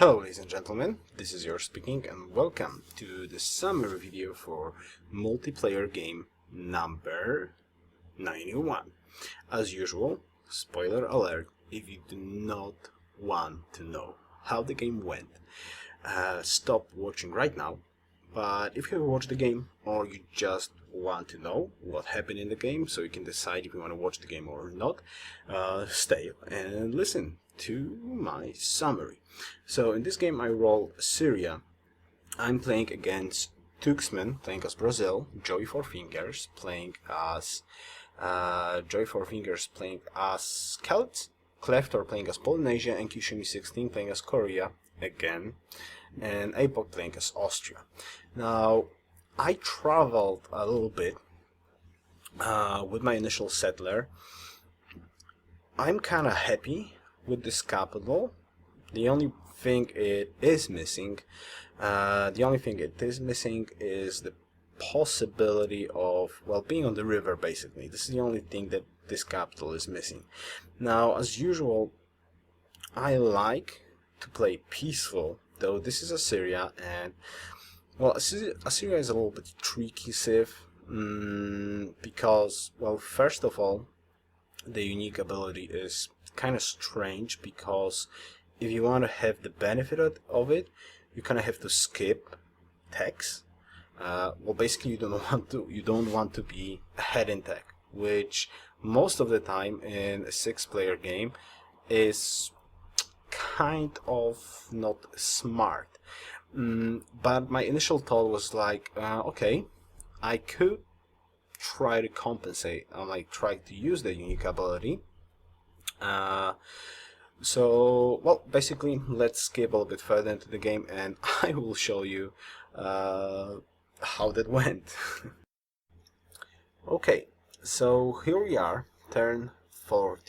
Hello ladies and gentlemen, this is Yoruus speaking and welcome to the summary video for multiplayer game number 91. As usual, spoiler alert, if you do not want to know how the game went, stop watching right now. But if you have watched the game or you just want to know what happened in the game so you can decide if you want to watch the game or not, stay and listen to my summary. So in this game I roll Assyria. I'm playing against Tuxman, playing as Brazil, Joey Four Fingers playing as Celts, Cleftor playing as Polynesia, and Kishimi 16 playing as Korea again, and Apoc playing as Austria. Now, I traveled a little bit with my initial settler. I'm kind of happy with this capital. The only thing it is missing is the possibility of, well, being on the river, basically. This is the only thing that this capital is missing. Now, as usual, I like to play peaceful, though this is Assyria, and well, Assyria is a little bit tricky civ, because, well, first of all, the unique ability is kind of strange, because if you want to have the benefit of it, you kind of have to skip techs. Well, basically, you don't want to be ahead in tech, which most of the time in a 6-player game is kind of not smart. But my initial thought was like, okay, I could try to compensate, try to use the unique ability. So, well, basically, let's skip a little bit further into the game and I will show you how that went. Okay, so here we are, turn 44.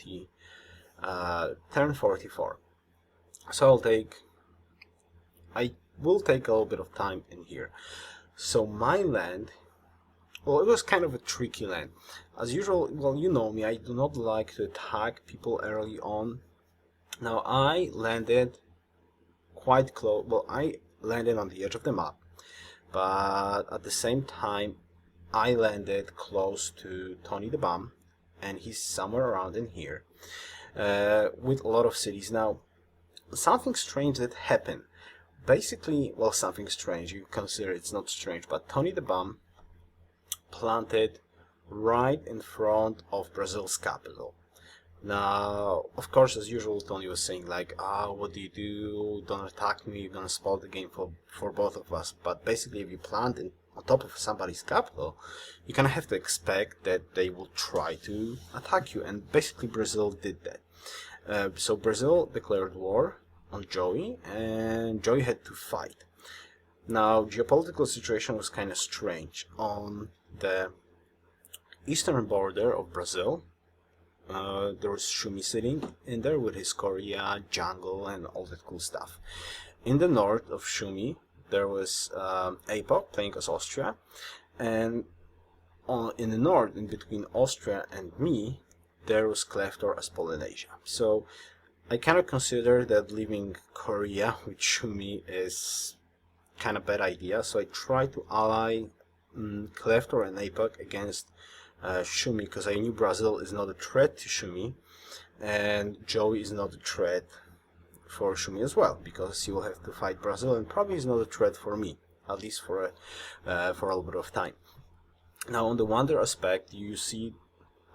So I will take a little bit of time in here. So my land, well, it was kind of a tricky land. As usual, well, you know me, I do not like to attack people early on. Now I landed quite close, well, I landed on the edge of the map, but at the same time I landed close to Tony the Bomb, and he's somewhere around in here, with a lot of cities. Now, something strange that happened. Basically, well, something strange, you consider it's not strange, but Tony the Bomb planted right in front of Brazil's capital. Now, of course, as usual, Tony was saying like, what do? Don't attack me, you're gonna spoil the game for both of us. But basically, if you plant on top of somebody's capital, you kind of have to expect that they will try to attack you, and basically Brazil did that. So Brazil declared war on Joey, and Joey had to fight. Now, geopolitical situation was kind of strange. On the eastern border of Brazil, there was Shumi sitting in there with his Korea, jungle, and all that cool stuff. In the north of Shumi, there was Apoc playing as Austria, and in the north, in between Austria and me, there was Cleftor as Polynesia. So I kind of consider that leaving Korea with Shumi is kind of bad idea. So I try to ally Cleftor and Apoc against Shumi, because I knew Brazil is not a threat to Shumi, and Joey is not a threat for Shumi as well, because he will have to fight Brazil, and probably is not a threat for me, at least for a little bit of time. Now, on the wonder aspect, you see,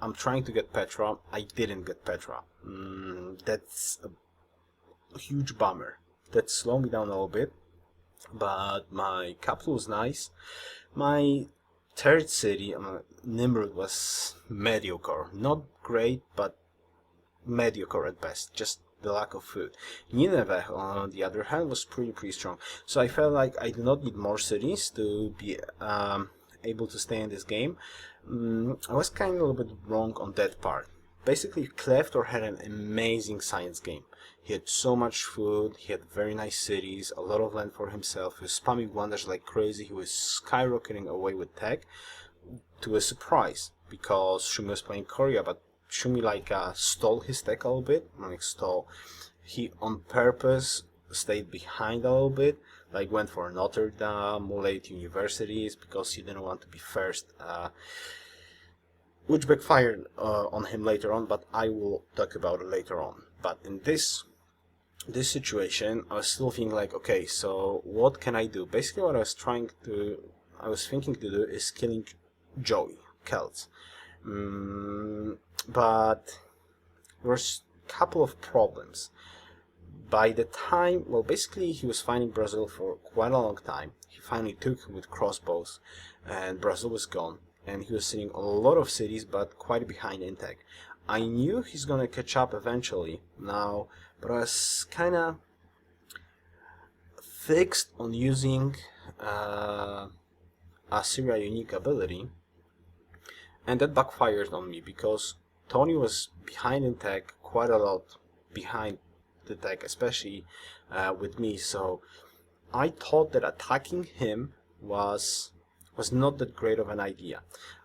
I'm trying to get Petra. I didn't get Petra. That's a huge bummer. That slowed me down a little bit, but my capital was nice. My third city, Nimrud, was mediocre. Not great, but mediocre at best. Just the lack of food. Nineveh, on the other hand, was pretty strong. So I felt like I do not need more cities to be able to stay in this game. I was kind of a little bit wrong on that part. Basically, Cleftor had an amazing science game. He had so much food, he had very nice cities, a lot of land for himself, he was spamming wonders like crazy, he was skyrocketing away with tech, to a surprise, because Shumi was playing Korea, but Shumi stole his tech a little bit. He on purpose stayed behind a little bit, like went for Notre Dame, late universities, because he didn't want to be first, which backfired on him later on, but I will talk about it later on. But in this situation, I was still thinking like, okay, so what can I do? Basically, what I was thinking to do is killing Joey, Celts. But there's a couple of problems. By the time, well, basically he was fighting Brazil for quite a long time. He finally took him with crossbows, and Brazil was gone. And he was seeing a lot of cities, but quite behind in tech. I knew he's gonna catch up eventually now, but I was kinda fixed on using Assyria unique ability, and that backfired on me because Tony was behind in tech, quite a lot behind the tech, especially with me. So I thought that attacking him was not that great of an idea.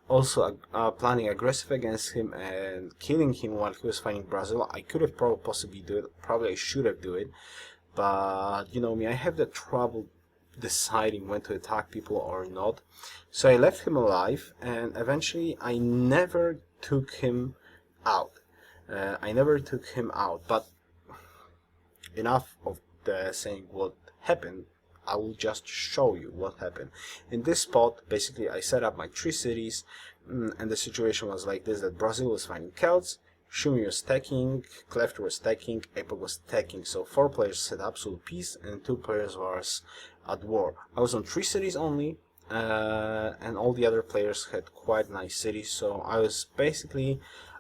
Also, planning aggressive against him and killing him while he was fighting Brazil, I could have possibly do it. Probably I should have do it, but you know me, I have the trouble deciding when to attack people or not. So I left him alive, and eventually I never took him out. But enough of the saying what happened. I will just show you what happened. In this spot, basically I set up my 3 cities, and the situation was like this, that Brazil was fighting Celts, Shumi was stacking, Clefter was stacking, Epoch was stacking. So 4 players had absolute peace and 2 players was at war. I was on 3 cities only, and all the other players had quite nice cities, so I was basically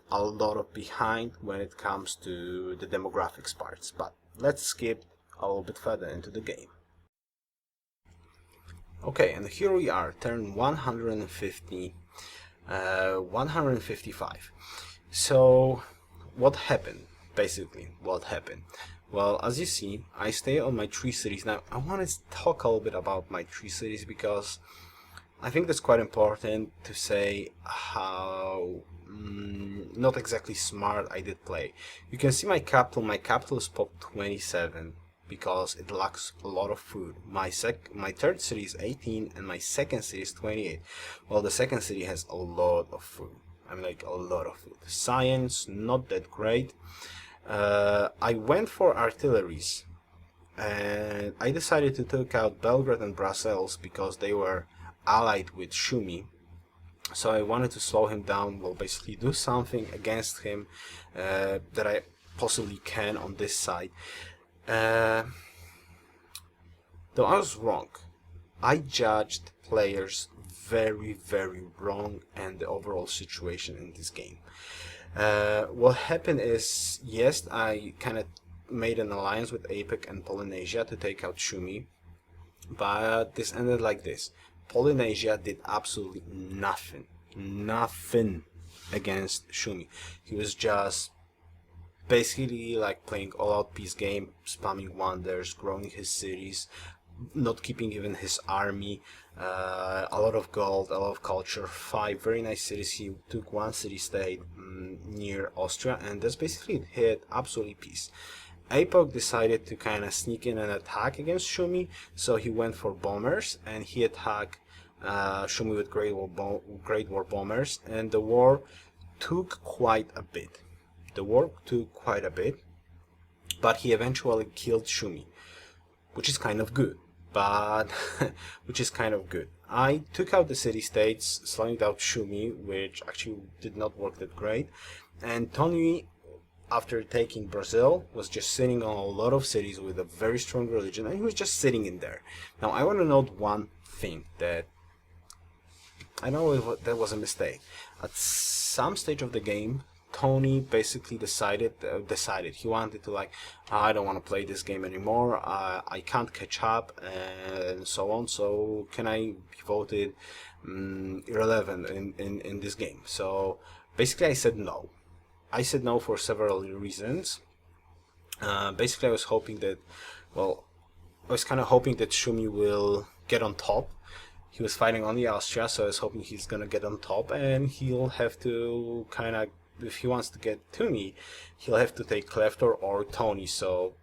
a lot of behind when it comes to the demographics parts. But let's skip a little bit further into the game. Okay, and here we are, turn 150, 155. So, what happened? Basically, what happened? Well, as you see, I stay on my 3 cities. Now, I want to talk a little bit about my 3 cities because I think that's quite important to say how not exactly smart I did play. You can see my capital. My capital is pop 27 because it lacks a lot of food. My 3rd city is 18 and my 2nd city is 28. Well, the 2nd city has a lot of food. I mean, like a lot of food. Science, not that great. I went for artilleries, and I decided to take out Belgrade and Brussels because they were allied with Shumi. So I wanted to slow him down, well, basically do something against him that I possibly can on this side. Though I was wrong. I judged players very, very wrong and the overall situation in this game. What happened is, yes, I kind of made an alliance with APEC and Polynesia to take out Shumi, but this ended like this. Polynesia did absolutely nothing against Shumi. He was just basically like playing all-out peace game, spamming wonders, growing his cities, not keeping even his army, a lot of gold, a lot of culture, 5 very nice cities. He took 1 city-state near Austria, and that's basically it. He had absolutely peace. APOC decided to kind of sneak in an attack against Shumi, so he went for bombers, and he attacked Shumi with Great War bombers, and the war took quite a bit. But he eventually killed Shumi, which is kind of good. I took out the city-states, slowing down Shumi, which actually did not work that great. And Tony, after taking Brazil, was just sitting on a lot of cities with a very strong religion, and he was just sitting in there. Now, I want to note one thing, that I know that was a mistake. At some stage of the game, Tony basically decided he wanted to, like, I don't want to play this game anymore, I can't catch up, and so on, so can I be voted irrelevant in this game? So basically I said no. I said no for several reasons. Basically I was hoping that, well, I was kind of hoping that Shumi will get on top. He was fighting only Austria, so I was hoping he's gonna get on top, and he'll have to if he wants to get to me, he'll have to take Cleftor or Tony. So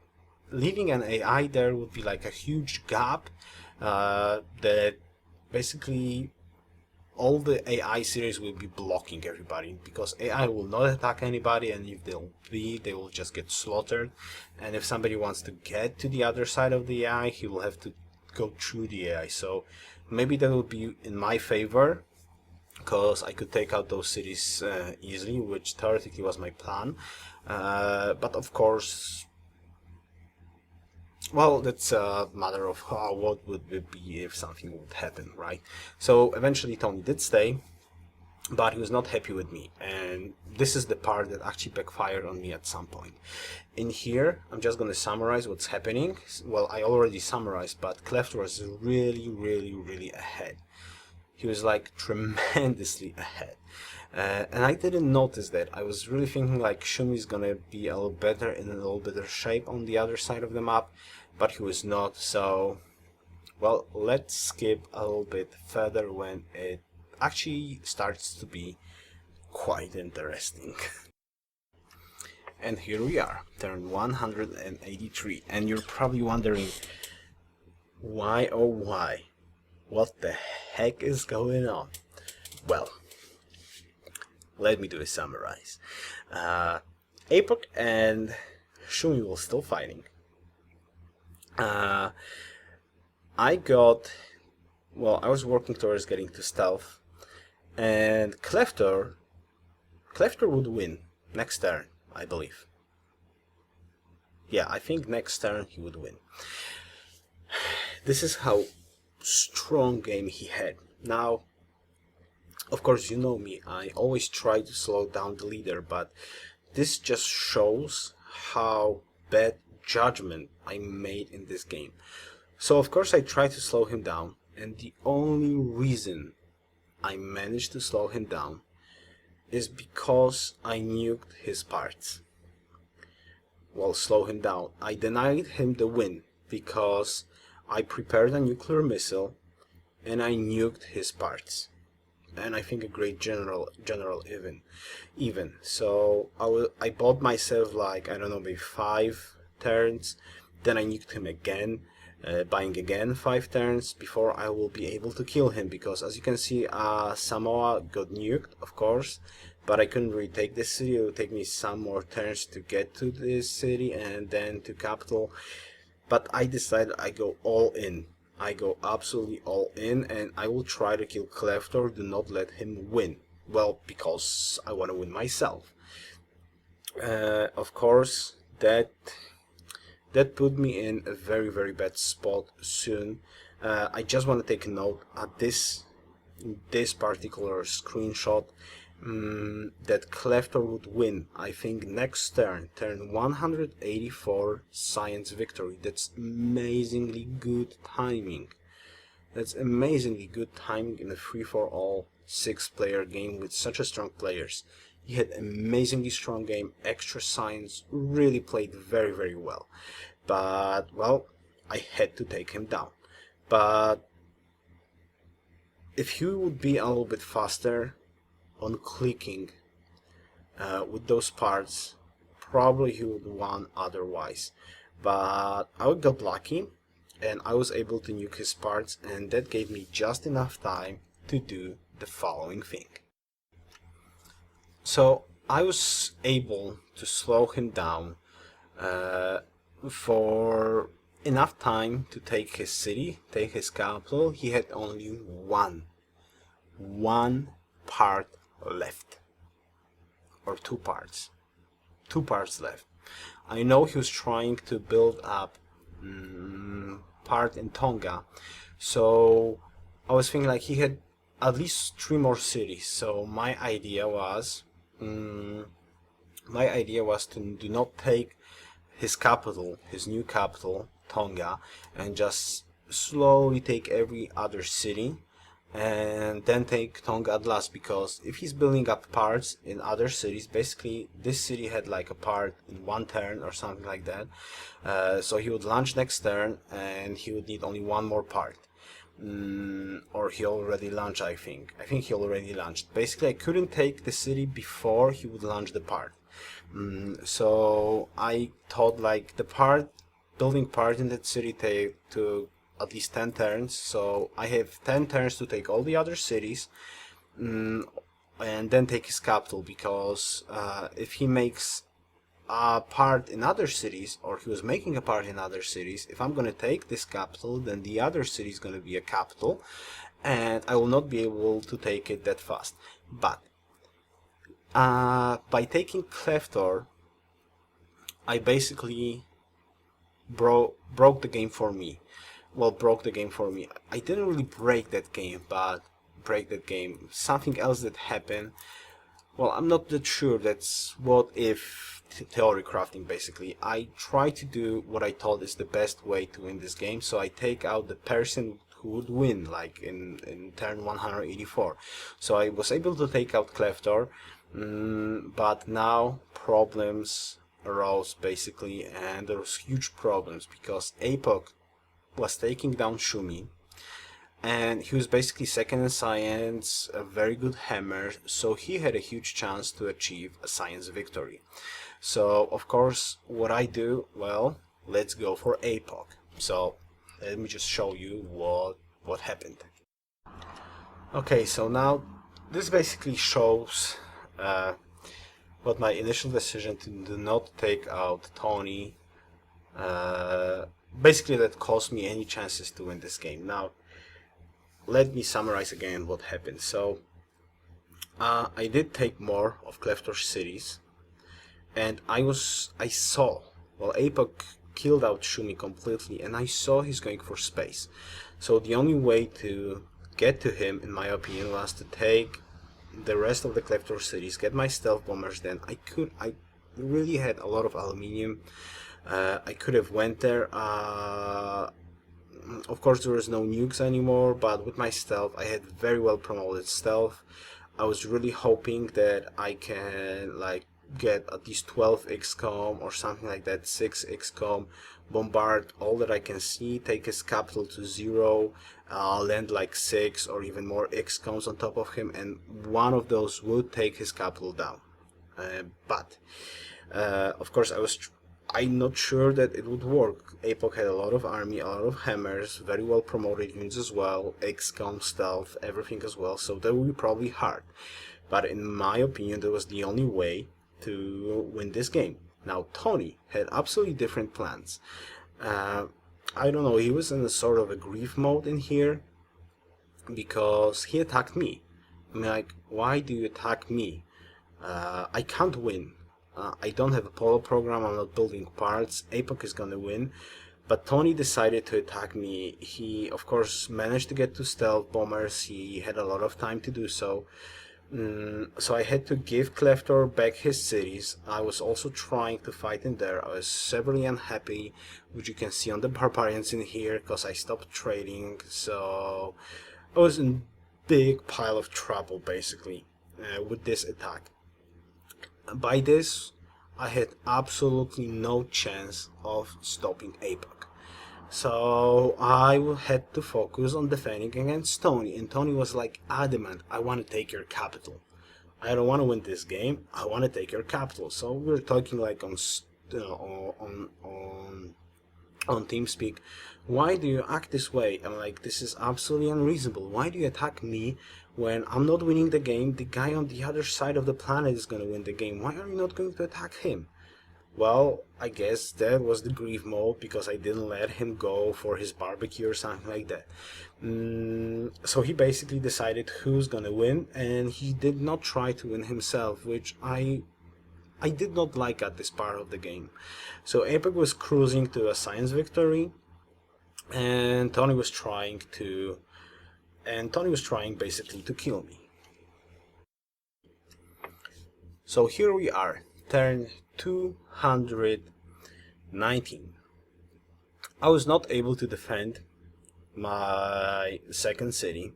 leaving an AI there would be like a huge gap that basically all the AI series will be blocking everybody, because AI will not attack anybody, and if they will just get slaughtered. And if somebody wants to get to the other side of the AI, he will have to go through the AI. So maybe that will be in my favor, because I could take out those cities easily, which theoretically was my plan. But of course, well, that's a matter of what would it be if something would happen, right? So eventually Tony did stay, but he was not happy with me, and this is the part that actually backfired on me at some point. In here, I'm just going to summarize what's happening. Well, I already summarized, but Cleft was really ahead. He was like tremendously ahead. And I didn't notice that. I was really thinking like Shumi's gonna be a little better, in a little better shape on the other side of the map, but he was not. So, well, let's skip a little bit further when it actually starts to be quite interesting. And here we are, turn 183, and you're probably wondering, why oh why? What the heck is going on? Well, let me do a summarize. Apoc and Shumi were still fighting. I was working towards getting to stealth, and Cleftor would win next turn, I believe. Yeah, I think next turn he would win. This is how strong game he had. Now, of course, you know me, I always try to slow down the leader, but this just shows how bad judgment I made in this game. So of course I tried to slow him down, and the only reason I managed to slow him down is because I nuked his parts. Well, slow him down. I denied him the win because I prepared a nuclear missile and I nuked his parts. And I think a great general even. So I bought myself like, I don't know, maybe 5 turns, then I nuked him again, buying again 5 turns before I will be able to kill him, because as you can see, Samoa got nuked, of course, but I couldn't really take this city. It would take me some more turns to get to this city and then to capital, but I decided I go all in. I go absolutely all in, and I will try to kill Cleftor, do not let him win. Well, because I want to win myself. Of course, that put me in a very bad spot soon. I just want to take a note at this particular screenshot that Cleftor would win, I think, next turn 184, science victory. That's amazingly good timing. That's amazingly good timing in a free-for-all 6-player game with such a strong players. He had amazingly strong game, extra science, really played very well. But, well, I had to take him down. But if he would be a little bit faster on clicking with those parts, probably he would have won otherwise. But I got lucky and I was able to nuke his parts, and that gave me just enough time to do the following thing. So I was able to slow him down for enough time to take his city, take his capital. He had only one part left, or 2 parts left. I know he was trying to build up part in Tonga, so I was thinking like he had at least 3 more cities. So my idea was to do not take his capital, his new capital, Tonga, and just slowly take every other city and then take Tonga at last, because if he's building up parts in other cities, basically this city had like a part in 1 turn or something like that, so he would launch next turn and he would need only 1 more part, or he already launched. I think he already launched. Basically I couldn't take the city before he would launch the part, so I thought like the part building part in that city took at least 10 turns, so I have 10 turns to take all the other cities, and then take his capital, because if he makes a part in other cities, or he was making a part in other cities, if I'm gonna take this capital, then the other city is gonna be a capital, and I will not be able to take it that fast. But by taking Kleftor, I basically broke the game for me. Well, broke the game for me. I didn't really break that game, but something else that happened. Well, I'm not that sure. That's what if theory crafting, basically. I try to do what I thought is the best way to win this game, so I take out the person who would win, like in turn 184. So I was able to take out Kleftor, but now problems arose, basically, and there was huge problems because Apoc was taking down Shumi, and he was basically second in science, a very good hammer, so he had a huge chance to achieve a science victory. So of course what I do, well, let's go for Apoc. So let me just show you what happened. Okay, so now this basically shows what my initial decision to do not take out Tony, basically that cost me any chances to win this game. Now let me summarize again what happened. So I did take more of Kleftor's cities, and I saw, well, Apoc killed out Shumi completely, and I saw he's going for space. So the only way to get to him, in my opinion, was to take the rest of the Kleftor cities, get my stealth bombers. Then I really had a lot of aluminium. I could have went there. Of course there was no nukes anymore, but with my stealth, I had very well promoted stealth. I was really hoping that I can like get at least 12 XCOM or something like that, 6 XCOM, bombard all that I can see, take his capital to 0, land like 6 or even more XCOMs on top of him, and one of those would take his capital down. But of course I'm not sure that it would work. Apoc had a lot of army, a lot of hammers, very well promoted units as well, XCOM, stealth, everything as well, so that would be probably hard. But in my opinion, that was the only way to win this game. Now Tony had absolutely different plans. I don't know, he was in a sort of a grief mode in here, because he attacked me. I mean, like, why do you attack me? I can't win. I don't have a polo program, I'm not building parts, Apoc is gonna win, but Tony decided to attack me. He, of course, managed to get 2 stealth bombers, he had a lot of time to do so. So I had to give Kleftor back his cities. I was also trying to fight in there. I was severely unhappy, which you can see on the barbarians in here, because I stopped trading, so I was in big pile of trouble, basically, with this attack. By this, I had absolutely no chance of stopping Apoc. So I had to focus on defending against Tony, and Tony was like adamant, I want to take your capital. I don't want to win this game, I want to take your capital. So we're talking like on TeamSpeak, why do you act this way? I'm like, this is absolutely unreasonable. Why do you attack me when I'm not winning the game? The guy on the other side of the planet is going to win the game. Why are you not going to attack him? Well, I guess that was the grief mode, because I didn't let him go for his barbecue or something like that. So he basically decided who's gonna win, and he did not try to win himself, which I did not like at this part of the game. So Apoc was cruising to a science victory, and Tony was trying basically to kill me. So here we are, turn 219. I was not able to defend my second city,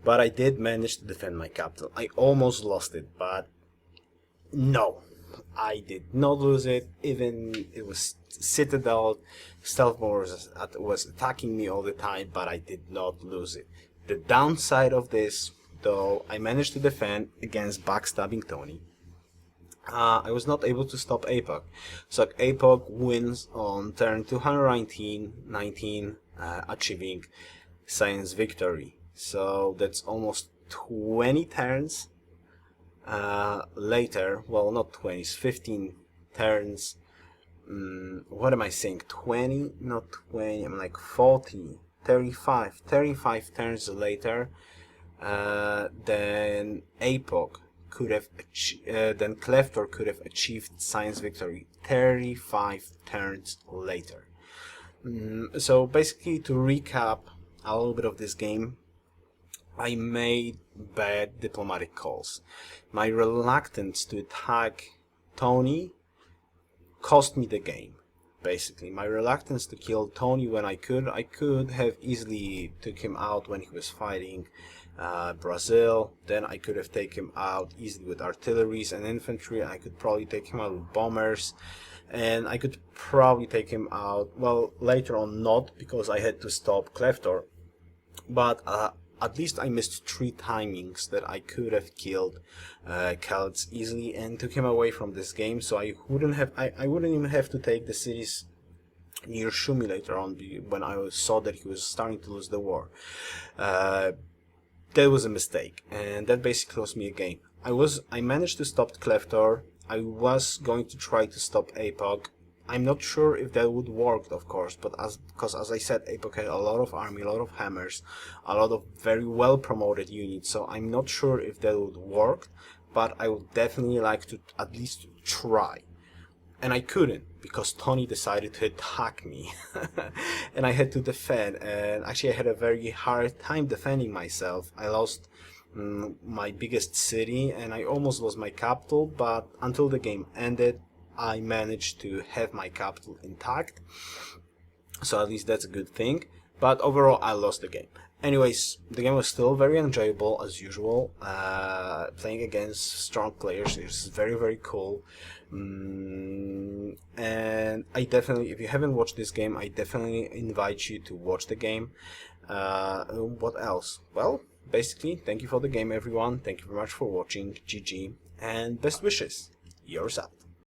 but I did manage to defend my capital. I almost lost it, but no, I did not lose it. Even it was Citadel, Stealth Bombers was attacking me all the time, but I did not lose it. The downside of this, though, I managed to defend against Backstabbing Tony. I was not able to stop APOC. So APOC wins on turn 219, achieving science victory. So that's almost 20 turns later. Well, not 20, 15 turns. What am I saying? 20? Not 20. I'm like 40, 35 turns later. Then APOC could have then Cleftor could have achieved science victory 35 turns later. So basically, to recap a little bit of this game, I made bad diplomatic calls. My reluctance to attack Tony cost me the game. Basically, my reluctance to kill Tony when I could have easily took him out when he was fighting Brazil. Then I could have taken him out easily with artilleries and infantry. I could probably take him out with bombers, and I could probably take him out, well, later on not, because I had to stop Cleftor, but at least I missed 3 timings that I could have killed Celts easily and took him away from this game. So I wouldn't even have to take the cities near Shumi later on when I saw that he was starting to lose the war. That was a mistake, and that basically cost me a game. I managed to stop Cleftor. I was going to try to stop APOC. I'm not sure if that would work, of course, but because as I said, APOC had a lot of army, a lot of hammers, a lot of very well promoted units, so I'm not sure if that would work, but I would definitely like to at least try. And I couldn't, because Tony decided to attack me, and I had to defend, and actually I had a very hard time defending myself. I lost my biggest city, and I almost lost my capital, but until the game ended, I managed to have my capital intact, so at least that's a good thing. But overall, I lost the game. Anyways, the game was still very enjoyable as usual. Playing against strong players is very, very cool. And I definitely, if you haven't watched this game, I definitely invite you to watch the game. What else? Well, basically, thank you for the game, everyone. Thank you very much for watching. GG, and best wishes. Yours out.